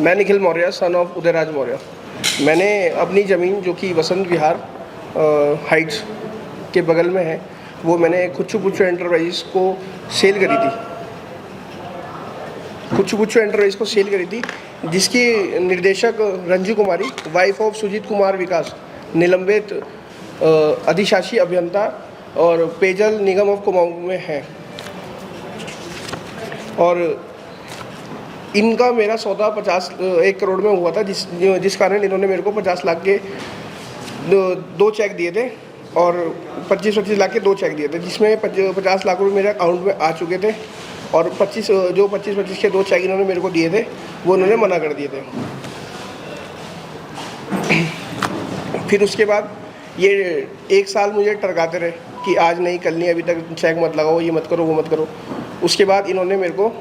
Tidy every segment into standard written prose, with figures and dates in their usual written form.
मैं Nikhil Maurya, son of Udayraj Maurya. मैंने अपनी ज़मीन जो कि वसंत विहार हाइट्स के बगल में है, वो मैंने कुच्चू पुच्चू एंटरप्राइज़ को सेल करी थी। कुच्चू पुच्चू एंटरप्राइज़ को सेल करी थी, जिसकी निर्देशक रंजू कुमारी, वाइफ ऑफ सुजीत कुमार विकास, निलंबित अधिशासी अभियंता और पेयजल निगम ऑफ कुमाऊं में है। और इनका मेरा सौदा 1 करोड़ में हुआ था, जिस कारण इन्होंने मेरे को 50 लाख के दो चेक दिए थे और 25-25 लाख के 2 चेक दिए थे, जिसमें 50 लाख रुपये मेरे अकाउंट में आ चुके थे और 25 के 2 चेक इन्होंने मेरे को दिए थे, वो उन्होंने मना कर दिए थे। फिर उसके बाद ये 1 साल मुझे टरकाते रहे कि आज नहीं, कल नहीं, अभी तक चेक मत लगाओ, ये मत करो, वो मत करो। उसके बाद इन्होंने मेरे को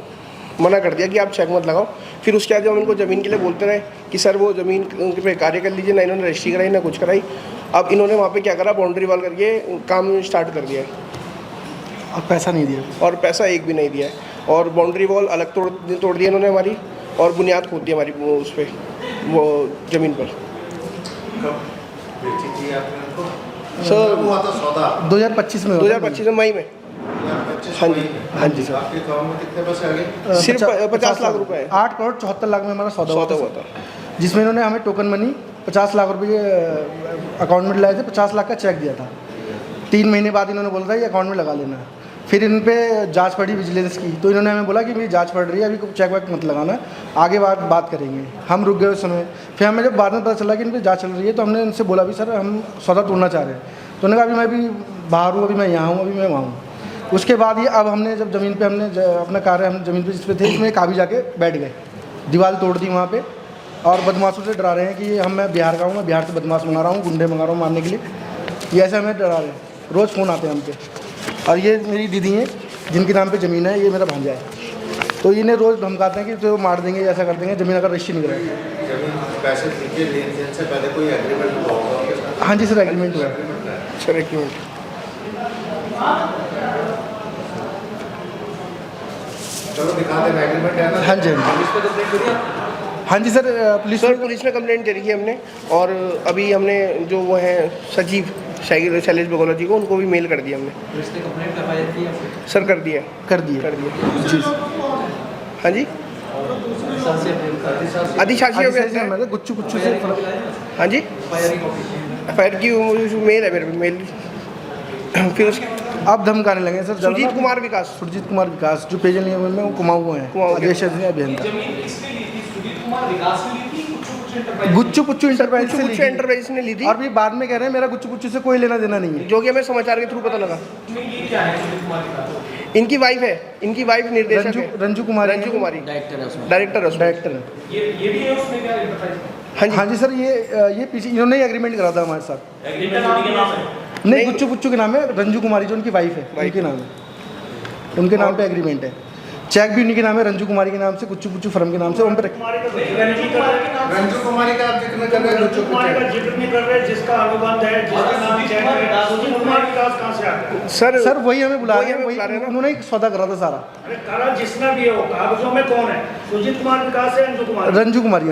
मना कर दिया कि आप चेक मत लगाओ। फिर उसके बाद जब हम इनको ज़मीन के लिए बोलते रहे कि सर वो ज़मीन पे कार्य कर लीजिए, ना इन्होंने रजिस्ट्री कराई ना कुछ कराई। अब इन्होंने वहाँ पे क्या करा, बाउंड्री वॉल करके काम स्टार्ट कर दिया और पैसा नहीं दिया, और पैसा एक भी नहीं दिया है। और बाउंड्री वॉल अलग तोड़ दी इन्होंने हमारी, और बुनियाद खोद दी हमारी उस पर, वो ज़मीन पर। सर 2025 में, 2025 में मई में। हाँ जी, हाँ जी सर। आपके अकाउंट में कितने पैसे आ गए? सिर्फ 50 लाख रुपए। 8 करोड़ 74 लाख में हमारा सौदा हुआ हुआ था, जिसमें इन्होंने हमें टोकन मनी 50 लाख रुपये अकाउंट में लाए थे, 50 लाख का चेक दिया था। 3 महीने बाद इन्होंने बोला था ये अकाउंट में लगा लेना है। फिर इन पे जांच पड़ी विजिलेंस की, तो इन्होंने हमें बोला कि मेरी जांच पड़ रही है, अभी चेक वेक मत लगाना, आगे बात करेंगे। हम रुक गए उस समय। फिर हमें जब बाद में पता चला कि इन पर जाँच चल रही है, तो हमने इनसे बोला भी सर हम सौदा तोड़ना चाह रहे हैं। तो उन्होंने कहा अभी मैं भी बाहर हूँ, अभी मैं यहाँ हूँ, अभी मैं वहाँ हूँ। उसके बाद ये अब हमने जब ज़मीन पे हमने अपना कार्य हम ज़मीन पे जिस पे थे, इसमें एक आगे जाके बैठ गए, दीवार तोड़ दी वहाँ पे, और बदमाशों से डरा रहे हैं कि मैं बिहार का हूँ, मैं बिहार से बदमाश मंगा रहा हूँ, गुंडे मंगा रहा हूँ मारने के लिए। ये ऐसे हमें डरा रहे हैं, रोज़ फ़ोन आते हैं हम पे। और ये मेरी दीदी हैं जिनके नाम पे ज़मीन है, ये मेरा भांजा है। तो इन्हें रोज़ धमकाते हैं कि तो मार देंगे, ऐसा कर देंगे, ज़मीन अगर रजिस्ट्री नहीं कराएंगे। पैसे दीजिए, लेन-देन से पहले कोई एग्रीमेंट हुआ होगा उनके साथ? हाँ जी सर, एग्रीमेंट हुआ है सर। एग्रीमेंट चलो दिखा देना, एग्रीमेंट है ना? हाँ जी, हाँ जी सर। पुलिस में कंप्लेंट करी है हमने, और अभी हमने जो वो हैं सचिव शैलेश बगोला जी को, उनको भी मेल कर दिया हमने। कंप्लेंट करवाई थी सर कर दिया जी। हाँ जी, अधिशासी हमारे गुच्चू से। हाँ जी, FIR की मेल है मेरे पे, मेल। फिर उसके आप धमकाने लगे सर। सुजीत कुमार विकास, जो पेयजल निगम में वो कुमाऊं हैं, अधिशासी अभियंता। गुच्चू पुच्चू एंटरप्राइज ने ली थी, और भी बाद में कह रहे हैं मेरा गुच्चू पुच्चू से कोई लेना देना नहीं है, जो कि हमें समाचार के थ्रू पता लगा। इनकी वाइफ है, इनकी वाइफ निर्देशक है, रंजू कुमारी, डायरेक्टर है। हाँ जी सर। ये पीछे इन्होंने एग्रीमेंट करा था हमारे साथ। नहीं, गुच्चू पुच्चू के नाम है, रंजू कुमारी जो उनकी वाइफ है, उनके नाम है, उनके नाम पे एग्रीमेंट है। चेक भी उन्हीं के नाम है, रंजू कुमारी के नाम से, कुच्चू पुच्चू फर्म के नाम से। उन पर रंजू कुमारी का आप जिक्र कर रहे हैं, रंजू कुमारी का जिक्र नहीं कर रहे, जिसका अनुबंध है, जिसका नाम चेक है, सुजीत कुमार विकास कहाँ से आता है? सर वही हमें बुला रहे हैं, उन्होंने एक सौदा करा था सारा। अरे करा जिसमें भी हो, कागजों में कौन है? सुजीत कुमार विकास है, रंजू कुमार? रंजू कुमारी।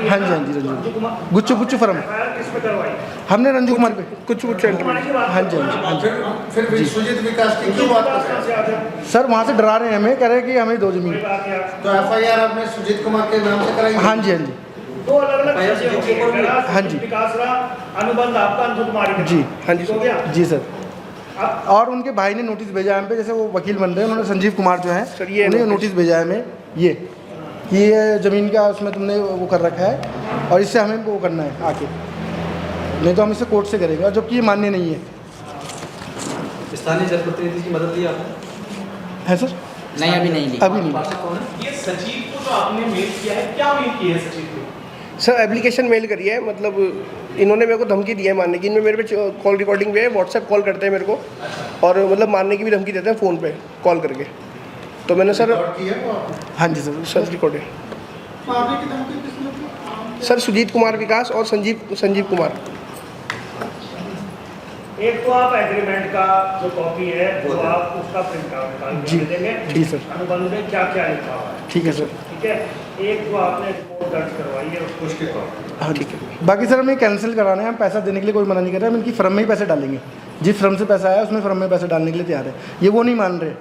हाँ जी, रंजू कुमार, गुच्चू पुच्चू फर्म। किस पे करवाई हमने रंजू कुमार पे, कुछ हाँ जी। फिर सुजीत विकास की क्यों बात कर रहे हैं? सर वहाँ से डरा रहे हैं हमें, कह रहे हैं कि हमें दो ज़मीन। तो FIR आपने सुजीत कुमार के नाम से कराई? हाँ जी। दो अलग-अलग चीजें होती हैं। हाँ जी। विकास रहा, अनुबंध आपका रंजू कुमार के जी। हाँ जी हो गया जी सर। और उनके भाई ने नोटिस भेजा हम पे, जैसे वो वकील बन रहे हैं, उन्होंने संजीव कुमार जो है, उन्हें नोटिस भेजा है हमें, ये ज़मीन का उसमें तुमने वो कर रखा है, और इससे हमें वो करना है आके, नहीं तो हम इसे कोर्ट से करेंगे, जबकि ये मान्य नहीं है। स्थानीय जनप्रतिनिधि की मदद ली आपने? है सर? नहीं, अभी नहीं ली। ये सचिव को जो आपने मेल किया है, क्या मेल किया है सचिव को? सर एप्लीकेशन मेल करी है, मतलब इन्होंने मेरे को धमकी दी है मारने की। इनमें मेरे पे कॉल रिकॉर्डिंग भी है, व्हाट्सएप कॉल करते हैं मेरे को, और मतलब मारने की भी धमकी देते हैं फ़ोन पे कॉल करके। तो मैंने सर, हाँ जी सर रिकॉर्ड है। सर सुजीत कुमार विकास और संजीव कुमार। एक तो आप एग्रीमेंट का जो कॉपी है वो आप उसका प्रिंट आउट निकाल के देंगे। जी सर। अनुबंध में क्या क्या लिखा हुआ है, ठीक है सर। ठीक है। एक जो आपने रिपोर्ट दर्ज करवाई है उसको उसके तौर हाँ ठीक है। बाकी सर हमें कैंसिल कराना है, हम पैसा देने के लिए कोई मना नहीं कर रहे, हम इनकी फर्म में ही पैसे डालेंगे। जिस फर्म से पैसा आया उसमें फर्म में पैसे डालने के लिए तैयार है। ये वो नहीं मान रहे,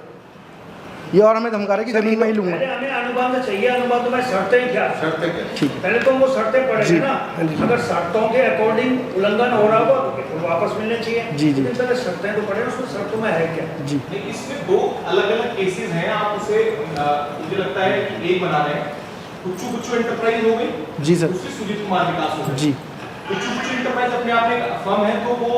ये और हमें धमका रहे कि ज़मीन में ही लूँगा। पहले हमें अनुबंध चाहिए, अनुबंध में शर्तें क्या है? शर्तें क्या? ठीक है। पहले तो वो शर्तें जी, पड़ेगी ना, हाँ जी। अगर शर्तों के अकॉर्डिंग उल्लंघन हो रहा होगा तो वापस मिलने चाहिए। जी, जी। लेकिन पहले शर्तें तो पड़े, उसमें शर्तों में है क्या? जी नहीं, इसमें दो अलग अलग केसेस हैं। आप उसे मुझे लगता है कि एक बना रहे हैं। कुच्चू एंटरप्राइज हो गई जी सर। दूसरी सुजीत कुमार विकास हो गई। जी कुच्चू एंटरप्राइज अपने आप में एक फर्म है, तो वो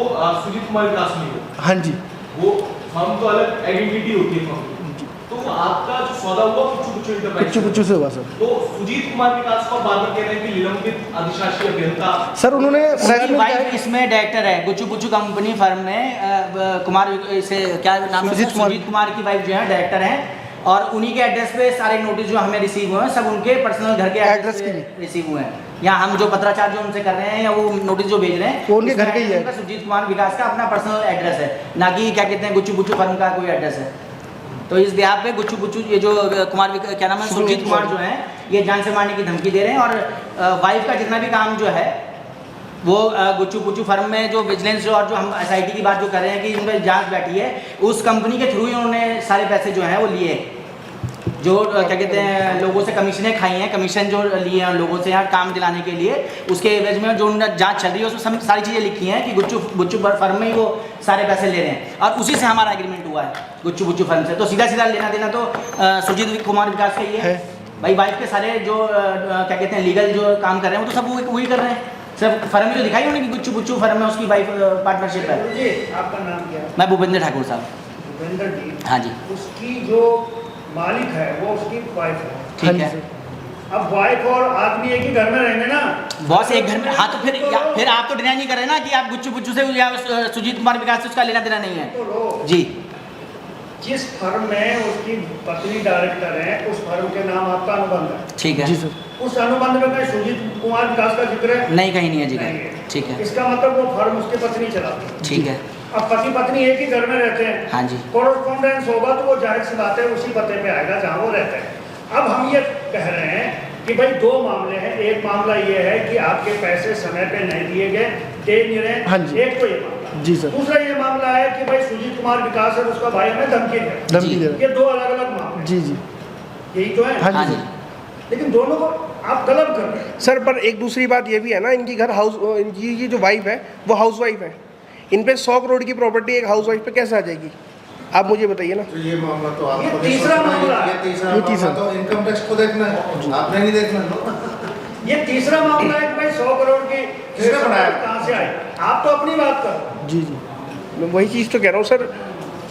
सुजीत कुमार विकास नहीं हो, हाँ जी वो फर्म तो अलग आइडेंटिटी होती है फर्म की। तो आपका जो सौदा हुआ कुच्चू एंटरप्राइज कुछ से हुआ सर। तो सुजीत कुमार विकास को बार बार कह रहे हैं कि निलंबित अधिशासी अभियंता। सर उन्होंने प्रेस में क्या वाइफ है, इसमें डायरेक्टर है, गुच्चू पुच्चू कंपनी फर्म में कुमार से क्या नाम है, सुजीत कुमार। सुजीत कुमार की वाइफ जो है डायरेक्टर हैं, और उन्हीं के एड्रेस पे सारे नोटिस जो हमें रिसीव हुए हैं सब उनके पर्सनल घर के एड्रेस एड्रेस की पे रिसीव हुए हैं। या हम जो पत्राचार जो उनसे कर रहे हैं या वो नोटिस जो भेज रहे हैं वो उनके घर उसमें के ही है। उनका सुजीत कुमार विकास का अपना पर्सनल एड्रेस है, ना कि क्या कहते हैं गुच्चू पुच्चू फर्म का कोई एड्रेस है। तो इस बिहार पे गुच्चू पुच्चू ये जो क्या नाम है सुजीत कुमार जो है ये जान से मारने की धमकी दे रहे हैं, और वाइफ का जितना भी काम जो है वो गुच्चू पुच्चू फर्म में जो विजिलेंस और जो हम SIT की बात जो कर रहे हैं कि इनमें जांच बैठी है, उस कंपनी के थ्रू ही उन्होंने सारे पैसे जो हैं वो लिए, जो क्या कहते हैं लोगों से कमीशनें खाई हैं, कमीशन जो लिए हैं लोगों से यार काम दिलाने के लिए, उसके एवज में जो जांच चल रही है उसमें सारी चीज़ें लिखी हैं कि गुच्चू फर्म में ही वो सारे पैसे ले रहे हैं, और उसी से हमारा एग्रीमेंट हुआ है गुच्चू पुच्चू फर्म से। तो सीधा सीधा लेना देना तो सुजीत कुमार विकास का ही है भाई। वाइफ के सारे जो क्या कहते हैं लीगल जो काम कर रहे हैं वो तो सब वही कर रहे हैं। सिर्फ फर्म में जो दिखाई उन्हें कि गुच्चू पुच्चू फर्म में उसकी वाइफ पार्टनरशिप है। जी, आपका नाम क्या है? मैं भूपेंद्र ठाकुर साहब। भूपेंद्र जी। हाँ जी उसकी जो मालिक है वो उसकी वाइफ है। हाँ ठीक जी है। सर। अब वाइफ और आदमी एक ही घर में रहेंगे ना। बॉस एक घर में, हाँ तो फिर आप तो डिनाई नहीं कर रहे ना कि आप गुच्चू पुच्चू से या सुजीत कुमार विकास से उसका लेना देना नहीं है। तो लो, जी जिस फर्म में उसकी पत्नी डायरेक्टर है उस फर्म के नाम आपका अनुबंध है। ठीक है। जी सर। उस अनुबंध में कहीं सुजीत कुमार विकास का जिक्र है? नहीं कहीं नहीं है जी। नहीं है। ठीक है। इसका मतलब वो फर्म उसकी पत्नी चलाती है। ठीक है। अब पति पत्नी एक ही घर में रहते हैं। हाँ जी। कोरेस्पोंडेंस होगा तो वो जाहिर सी बात है उसी पते पे आएगा जहाँ वो रहते हैं। अब हम ये कह रहे हैं कि भाई दो मामले हैं। एक मामला ये है कि आपके पैसे समय पे नहीं दिए गए, दे नहीं रहे। हाँ जी। एक तो ये मामला। जी सर। दूसरा ये मामला है कि भाई सुजीत कुमार विकास और उसका भाई हमें धमकी दे। धमकी दे रहे ये दो अलग अलग मामले। जी जी यही तो है। हाँ हाँ जी जी। सर। लेकिन दोनों को आप गलत कर रहे हैं। सर पर एक दूसरी बात ये भी है ना, इनकी घर हाउस इनकी ये जो वाइफ है वो हाउस वाइफ है। इन पे 100 करोड़ की प्रॉपर्टी एक हाउस वाइफ पे कैसे आ जाएगी, आप मुझे बताइए ना। तो ये मामला तो ये आपको तीसरा मामला है। ये तीसरा ये मामला तीसरा। तो इनकम टैक्स को देखना है, आपने नहीं देखना। ये तीसरा मामला है कि भाई 100 करोड़ की किसने बनाया? कहाँ से आई? आप तो अपनी बात करो। जी जी मैं वही चीज़ तो कह रहा हूँ सर,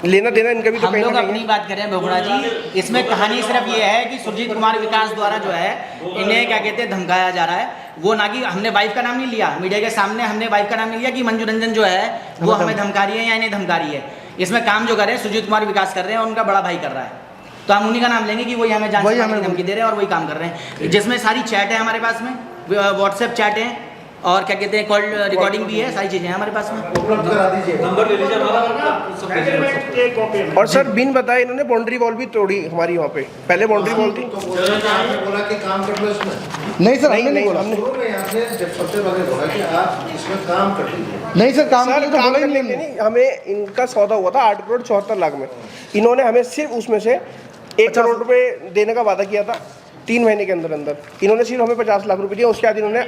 लेना देना इनका भी तो हम कहीं लोग ना कहीं अपनी है। बात करें बगुड़ा जी, इसमें कहानी सिर्फ ये है कि सुरजीत कुमार विकास द्वारा जो है इन्हें क्या कहते हैं धमकाया जा रहा है। वो ना कि हमने वाइफ का नाम नहीं लिया, मीडिया के सामने हमने वाइफ का नाम नहीं लिया कि मंजू रंजन जो है वो हमें धमका रही है या इन्हें धमका रही है। इसमें काम जो कर रहे हैं सुरजीत कुमार विकास कर रहे हैं और उनका बड़ा भाई कर रहा है, तो हम उन्हीं का नाम लेंगे कि वही हमें जान वही से हमें धमकी दे रहे हैं और वही काम कर रहे हैं, जिसमें सारी चैट है हमारे पास में, व्हाट्सएप चैट है और क्या कहते हैं कॉल रिकॉर्डिंग भी है, सारी चीज़ें हैं हमारे पास में। उपलब्ध करा दीजिए। नंबर ले लीजिए हमारा। एग्रीमेंट की एक कॉपी है। और सर बिन बताए इन्होंने बाउंड्री वॉल भी तोड़ी हमारी वहाँ पे। पहले बाउंड्री वॉल थी। तो बोला कि आपने बोला कि काम कर लो इसमें। नहीं सर, हमने नहीं, नहीं बोला। हमने- शुरू में यहाँ से जब सबसे पहले बोला कि आप इसमें काम कर लीजिए। नहीं सर, काम सर के लिए तो काम बोला ही करने नहीं के हमने। नहीं, हमें इनका सौदा हुआ था 8 करोड़ 74 लाख में। इन्होंने हमें सिर्फ उसमें से 1 करोड़ रुपए देने का वादा किया था 3 महीने के अंदर अंदर। इन्होंने सिर्फ हमें 50 लाख रुपए दिया। उसके बाद इन्होंने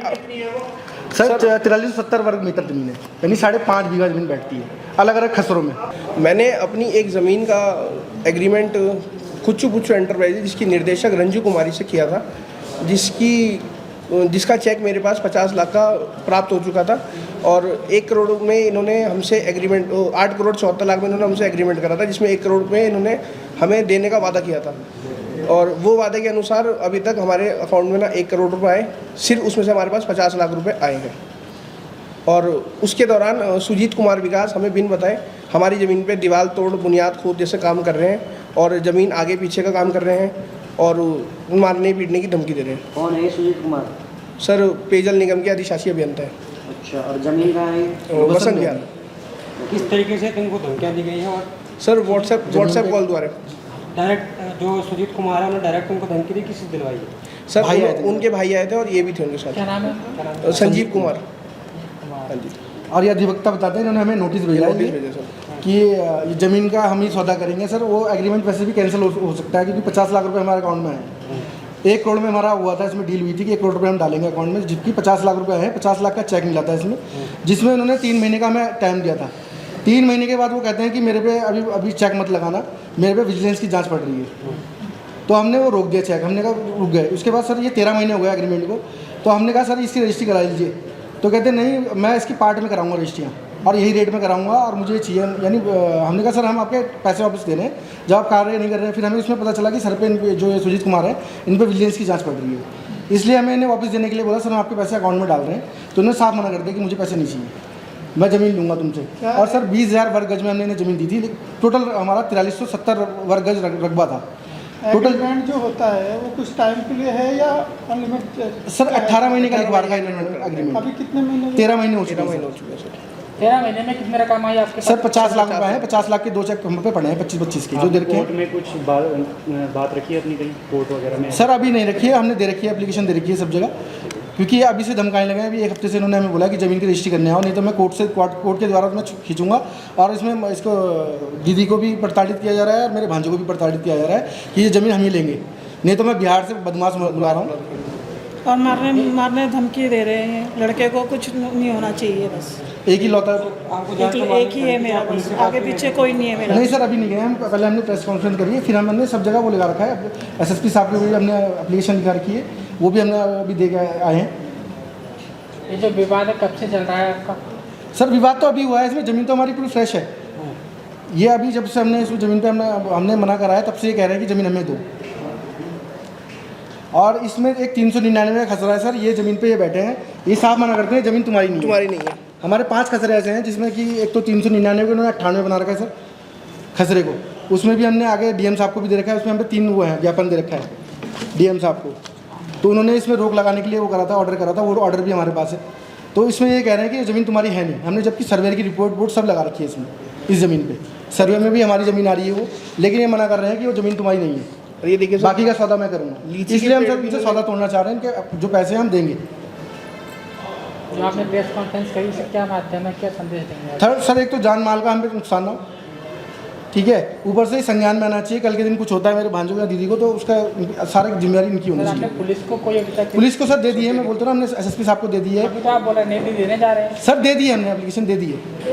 सर 4370 वर्ग मीटर ज़मीन है, यानी 5.5 बीघा ज़मीन बैठती है अलग अलग खसरों में। मैंने अपनी एक ज़मीन का एग्रीमेंट कुच्चू पुच्चू एंटरप्राइज जिसकी निर्देशक रंजू कुमारी से किया था, जिसका चेक मेरे पास 50 लाख का प्राप्त हो चुका था। और 1 करोड़ में इन्होंने हमसे एग्रीमेंट 8 करोड़ 74 लाख में इन्होंने हमसे एग्रीमेंट करा था, जिसमें 1 करोड़ में इन्होंने हमें देने का वादा किया था। और वो वादे के अनुसार अभी तक हमारे अकाउंट में ना 1 करोड़ रुपए आए, सिर्फ उसमें से हमारे पास 50 लाख रुपए आए हैं। और उसके दौरान सुजीत कुमार विकास हमें बिन बताए हमारी ज़मीन पे दीवार तोड़ बुनियाद खोद जैसे काम कर रहे हैं और ज़मीन आगे पीछे का काम कर रहे हैं और मारने पीटने की धमकी दे रहे हैं। कौन है सुजीत कुमार? सर पेयजल निगम के अधिशासी अभियंता है, अच्छा, और जमीन कहाँ है? वसंत विहार। किस तरीके से तुमको धमकियाँ दी गई हैं? और सर व्हाट्सएप कॉल द्वारा। डायरेक्ट जो सुजीत कुमार है उन्होंने डायरेक्ट तुमको धमकी दी, किसी से दिलवाई है? सर भाई आए थे। उनके भाई आए थे और ये भी थे उनके क्या साथ, नाम है क्या नाम है? संजीव कुमार। हाँ जी, और ये अधिवक्ता बताते हैं इन्होंने हमें नोटिस भेजा है नोटिस ये भेजे सर। कि ये ज़मीन का हम ही सौदा करेंगे सर। वो एग्रीमेंट वैसे भी कैंसिल हो सकता है क्योंकि 50 लाख रुपए हमारे अकाउंट में है। 1 करोड़ में हमारा हुआ था, इसमें डील हुई थी कि 1 करोड़ रुपए हम डालेंगे अकाउंट में, जबकि 50 लाख रुपए है। 50 लाख का चेक मिला था इसमें, जिसमें उन्होंने 3 महीने का हमें टाइम दिया था। 3 महीने के बाद वो कहते हैं कि मेरे पे अभी चेक मत लगाना, मेरे पे विजिलेंस की जाँच पड़ रही है। तो हमने वो रोक दिया चेक, हमने कहा रुक गए। उसके बाद सर ये 13 महीने हो गए एग्रीमेंट को, तो हमने कहा सर इसकी रजिस्ट्री करा लीजिए। तो कहते नहीं, मैं इसकी पार्ट में कराऊंगा रजिस्ट्रियाँ और यही रेट में कराऊंगा और मुझे ये चाहिए। यानी हमने कहा सर हम आपके पैसे वापस दे रहे हैं जब आप कार्य नहीं कर रहे हैं। फिर हमें उसमें पता चला कि सर पे इन पे जो ये सुजीत कुमार है इन पे विजिलेंस की जांच पड़ रही है, इसलिए हमें इन्हें वापस देने के लिए बोला सर हम आपके पैसे अकाउंट में डाल रहे हैं। तो उन्होंने साफ मना कर दिया कि मुझे पैसे नहीं चाहिए, मैं ज़मीन लूँगा तुमसे। और सर 20,000 वर्ग गज में हमने इन्हें ज़मीन दी थी। टोटल हमारा 4370 वर्ग गज रकबा था टोटल। एग्रीमेंट जो होता है वो कुछ टाइम के लिए है या अनलिमिटेड? सर 18 महीने का लिखवा रखा है इन्होंने एग्रीमेंट। अभी कितने महीने 13 महीने हो चुके 13 हैं महीने सर। हो चुके हैं सर। 13 महीने में कितने रकम आई आपके सर 50 लाख रुपए हैं, 50 लाख के 2 चेक हम पे पड़े हैं 25-25 के जो दे रखे कोर्ट हैं। में कुछ बात रखी है अपनी कहीं कोर्ट वगैरह में? सर अभी नहीं रखी है, हमने दे रखी है, एप्लीकेशन दे रखी है सब जगह, क्योंकि ये अभी से धमकाने लगे हैं। अभी 1 हफ्ते से इन्होंने हमें बोला कि ज़मीन की रजिस्ट्री करने आओ, नहीं तो मैं कोर्ट के द्वारा मैं खींचूंगा। और इसमें इसको दीदी को भी प्रताड़ित किया जा रहा है और मेरे भांजे को भी प्रताड़ित किया जा रहा है कि ये ज़मीन हम ही लेंगे, नहीं तो मैं बिहार से बदमाश बुला रहा हूँ। और मारने धमकी दे रहे हैं लड़के को, कुछ नहीं होना चाहिए, बस एक ही लौता एक ही है मेरा, बस आगे पीछे कोई नहीं है मेरा। नहीं सर अभी नहीं गए हम, पहले हमने प्रेस कॉन्फ्रेंस करी है, फिर हमने सब जगह वो लगा रखा है। SSP साहब को भी हमने एप्लीकेशन लिखा रखी है, वो भी हमने अभी दे के आए हैं। ये जो विवाद है कब से चल रहा है आपका? सर विवाद तो अभी हुआ है, इसमें ज़मीन तो हमारी पूरी फ्रेश है। ये अभी जब से हमने इस ज़मीन पे हमने मना कराया तब से ये कह रहे हैं कि ज़मीन हमें दो। और इसमें एक 399 का खसरा है सर, ये ज़मीन पे ये बैठे हैं, ये साफ मना करते हैं ज़मीन तुम्हारी नहीं है। तुम्हारी नहीं है। हमारे 5 खसरे ऐसे हैं जिसमें कि एक तो 399 को उन्होंने 98 बना रखा है सर खसरे को। उसमें भी हमने आगे DM साहब को भी दे रखा है, उसमें हम पे 3 वो हैं ज्ञापन दे रखा है DM साहब को। तो उन्होंने इसमें रोक लगाने के लिए वो करा था, ऑर्डर करा था, वो ऑर्डर भी हमारे पास है। तो इसमें ये कह रहे हैं कि ज़मीन तुम्हारी है नहीं, हमने जबकि सर्वे की रिपोर्ट सब लगा रखी है इसमें, इस ज़मीन पे सर्वे में भी हमारी ज़मीन आ रही है वो, लेकिन ये मना कर रहे हैं कि वो ज़मीन तुम्हारी नहीं है, और ये देखिए बाकी का सौदा मैं करूँगा। लीची इसलिए हम के सर पेड़ इनसे भी सौदा तोड़ना चाह रहे हैं कि जो पैसे हम देंगे। जो आपने प्रेस कॉन्फ्रेंस करी इससे क्या माध्यम है, क्या संदेश देंगे आप? थर्ड सर एक तो जान माल का हम पे नुकसान ना हो, ठीक है, ऊपर से संज्ञान में आना चाहिए। कल के दिन कुछ होता है मेरे भांजों या दीदी को तो उसका सारी जिम्मेदारी इनकी होनी सर आपने चाहिए। पुलिस को कोई अभी तक? पुलिस को सर दे दी है, मैं बोलता हूँ हमने SSP साहब को दे दी है अभी तो आप बोल रहे हैं नहीं भी देने जा रहे हैं। सर, दे दी है हमने, एप्लीकेशन दे दी है।